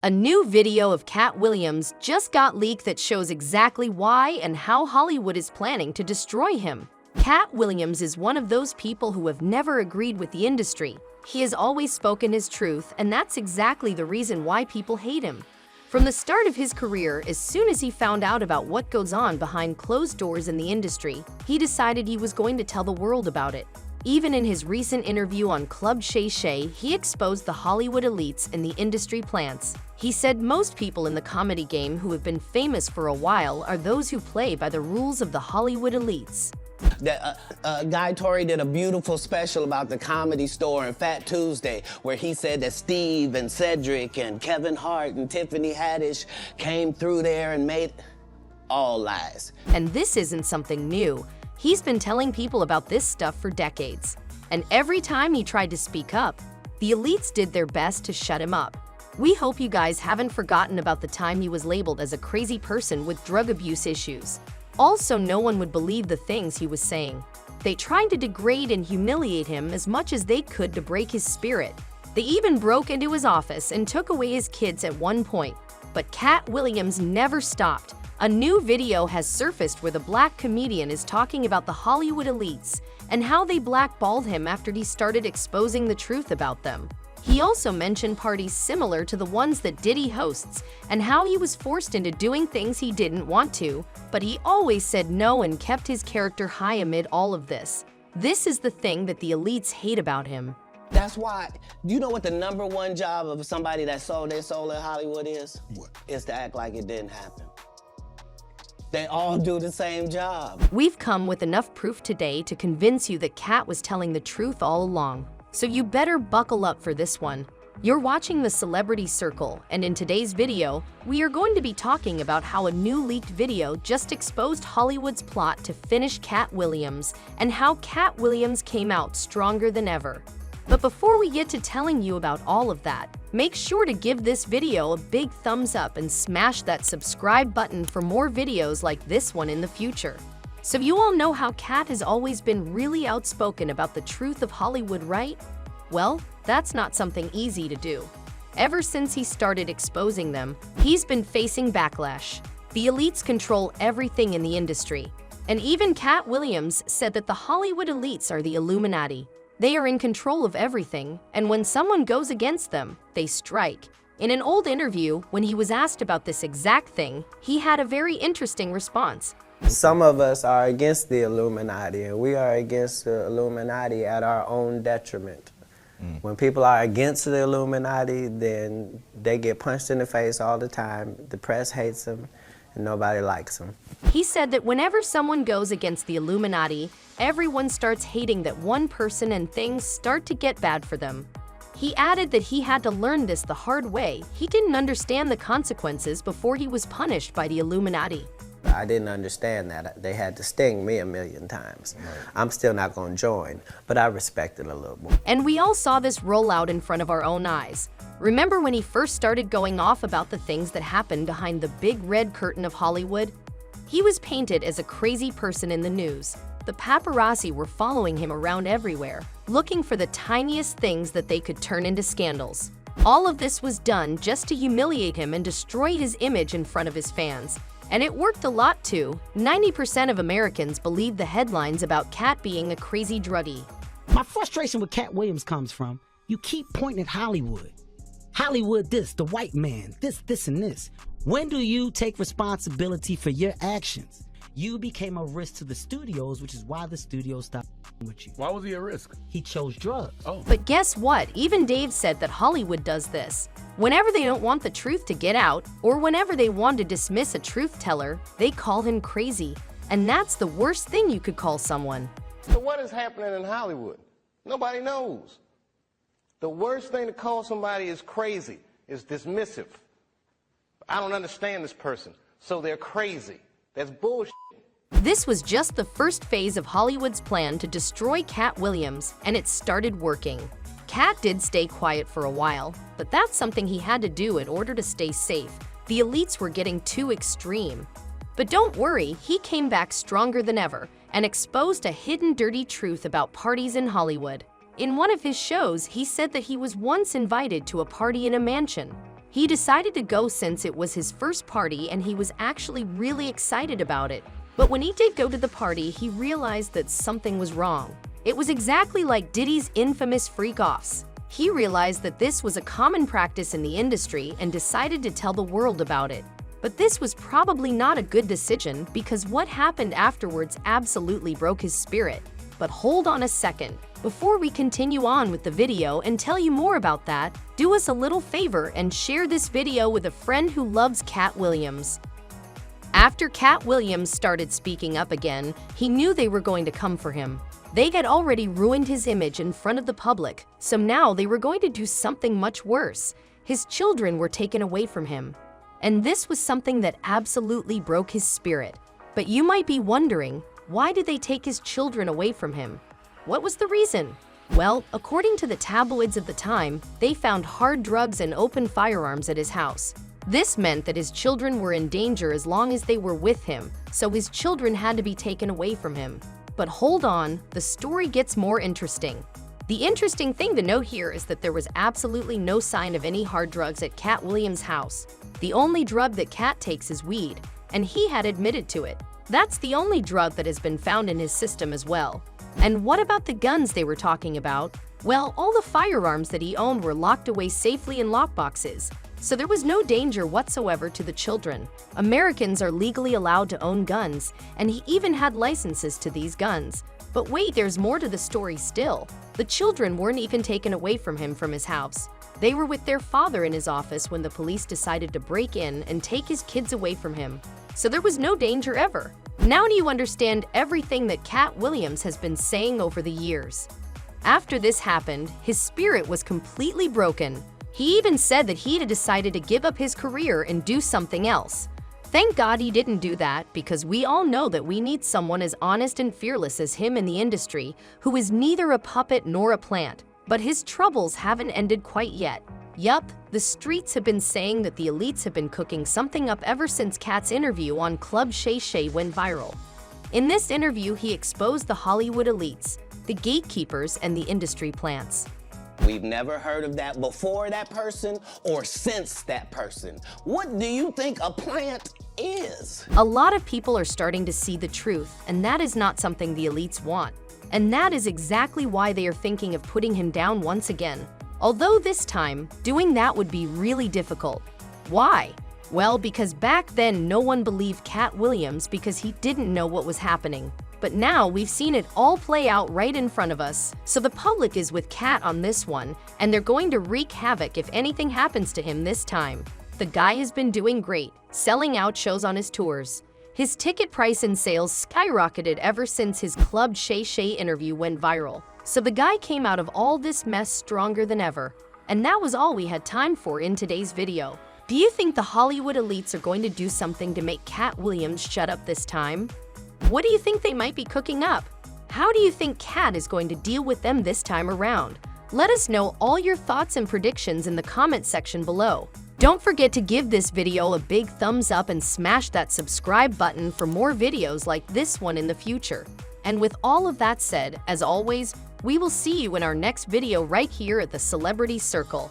A new video of Katt Williams just got leaked that shows exactly why and how Hollywood is planning to destroy him. Katt Williams is one of those people who have never agreed with the industry. He has always spoken his truth, and that's exactly the reason why people hate him. From the start of his career, as soon as he found out about what goes on behind closed doors in the industry, he decided he was going to tell the world about it. Even in his recent interview on Club Shay Shay, he exposed the Hollywood elites and the industry plants. He said most people in the comedy game who have been famous for a while are those who play by the rules of the Hollywood elites. Guy Torrey did a beautiful special about the Comedy Store and Fat Tuesday, where he said that Steve and Cedric and Kevin Hart and Tiffany Haddish came through there and made all lies. And this isn't something new. He's been telling people about this stuff for decades. And every time he tried to speak up, the elites did their best to shut him up. We hope you guys haven't forgotten about the time he was labeled as a crazy person with drug abuse issues. Also, no one would believe the things he was saying. They tried to degrade and humiliate him as much as they could to break his spirit. They even broke into his office and took away his kids at one point. But Katt Williams never stopped. A new video has surfaced where the black comedian is talking about the Hollywood elites and how they blackballed him after he started exposing the truth about them. He also mentioned parties similar to the ones that Diddy hosts and how he was forced into doing things he didn't want to, but he always said no and kept his character high amid all of this. This is the thing that the elites hate about him. That's why, you know what the #1 job of somebody that sold their soul in Hollywood is? What? Is to act like it didn't happen. They all do the same job. We've come with enough proof today to convince you that Katt was telling the truth all along. So you better buckle up for this one. You're watching The Celebrity Circle, and in today's video, we are going to be talking about how a new leaked video just exposed Hollywood's plot to finish Katt Williams and how Katt Williams came out stronger than ever. But before we get to telling you about all of that, make sure to give this video a big thumbs up and smash that subscribe button for more videos like this one in the future. So you all know how Katt has always been really outspoken about the truth of Hollywood, right? Well, that's not something easy to do. Ever since he started exposing them, he's been facing backlash. The elites control everything in the industry. And even Katt Williams said that the Hollywood elites are the Illuminati. They are in control of everything, and when someone goes against them, they strike. In an old interview, when he was asked about this exact thing, he had a very interesting response. Some of us are against the Illuminati, and we are against the Illuminati at our own detriment. When people are against the Illuminati, then they get punched in the face all the time. The press hates them, and nobody likes them. He said that whenever someone goes against the Illuminati, everyone starts hating that one person and things start to get bad for them. He added that he had to learn this the hard way. He didn't understand the consequences before he was punished by the Illuminati. I didn't understand that. They had to sting me 1,000,000 times. I'm still not going to join, but I respect it a little more. And we all saw this roll out in front of our own eyes. Remember when he first started going off about the things that happened behind the big red curtain of Hollywood? He was painted as a crazy person in the news. The paparazzi were following him around everywhere, looking for the tiniest things that they could turn into scandals. All of this was done just to humiliate him and destroy his image in front of his fans. And it worked a lot too. 90% of Americans believe the headlines about Katt being a crazy druggie. My frustration with Katt Williams comes from, you keep pointing at Hollywood. Hollywood this, the white man, this, and this. When do you take responsibility for your actions? You became a risk to the studios, which is why the studios stopped with you. Why was he a risk? He chose drugs. Oh. But guess what? Even Dave said that Hollywood does this. Whenever they don't want the truth to get out, or whenever they want to dismiss a truth teller, they call him crazy. And that's the worst thing you could call someone. So what is happening in Hollywood? Nobody knows. The worst thing to call somebody is crazy, is dismissive. I don't understand this person, so they're crazy. That's bullshit. This was just the first phase of Hollywood's plan to destroy Katt Williams, and it started working. Katt did stay quiet for a while, but that's something he had to do in order to stay safe. The elites were getting too extreme. But don't worry, he came back stronger than ever and exposed a hidden dirty truth about parties in Hollywood. In one of his shows, he said that he was once invited to a party in a mansion. He decided to go since it was his first party and he was actually really excited about it. But when he did go to the party, he realized that something was wrong. It was exactly like Diddy's infamous freak-offs. He realized that this was a common practice in the industry and decided to tell the world about it. But this was probably not a good decision because what happened afterwards absolutely broke his spirit. But hold on a second. Before we continue on with the video and tell you more about that, do us a little favor and share this video with a friend who loves Katt Williams. After Katt Williams started speaking up again, he knew they were going to come for him. They had already ruined his image in front of the public, so now they were going to do something much worse. His children were taken away from him. And this was something that absolutely broke his spirit. But you might be wondering, why did they take his children away from him? What was the reason? Well, according to the tabloids of the time, they found hard drugs and open firearms at his house. This meant that his children were in danger as long as they were with him, so his children had to be taken away from him. But hold on, the story gets more interesting. The interesting thing to note here is that there was absolutely no sign of any hard drugs at Katt Williams' house. The only drug that Katt takes is weed, and he had admitted to it. That's the only drug that has been found in his system as well. And what about the guns they were talking about? Well, all the firearms that he owned were locked away safely in lockboxes, so there was no danger whatsoever to the children. Americans are legally allowed to own guns, and he even had licenses to these guns. But wait, there's more to the story still. The children weren't even taken away from him from his house. They were with their father in his office when the police decided to break in and take his kids away from him. So there was no danger ever. Now do you understand everything that Katt Williams has been saying over the years? After this happened, his spirit was completely broken. He even said that he had decided to give up his career and do something else. Thank God he didn't do that, because we all know that we need someone as honest and fearless as him in the industry, who is neither a puppet nor a plant. But his troubles haven't ended quite yet. Yup, the streets have been saying that the elites have been cooking something up ever since Katt's interview on Club Shay Shay went viral. In this interview, he exposed the Hollywood elites, the gatekeepers, and the industry plants. We've never heard of that before that person or since that person. What do you think a plant is? A lot of people are starting to see the truth, and that is not something the elites want. And that is exactly why they are thinking of putting him down once again. Although this time, doing that would be really difficult. Why? Well, because back then no one believed Katt Williams because he didn't know what was happening. But now we've seen it all play out right in front of us, so the public is with Katt on this one, and they're going to wreak havoc if anything happens to him this time. The guy has been doing great, selling out shows on his tours. His ticket price and sales skyrocketed ever since his Club Shay Shay interview went viral. So the guy came out of all this mess stronger than ever. And that was all we had time for in today's video. Do you think the Hollywood elites are going to do something to make Katt Williams shut up this time? What do you think they might be cooking up? How do you think Katt is going to deal with them this time around? Let us know all your thoughts and predictions in the comment section below. Don't forget to give this video a big thumbs up and smash that subscribe button for more videos like this one in the future. And with all of that said, as always, we will see you in our next video right here at the Celebrity Circle.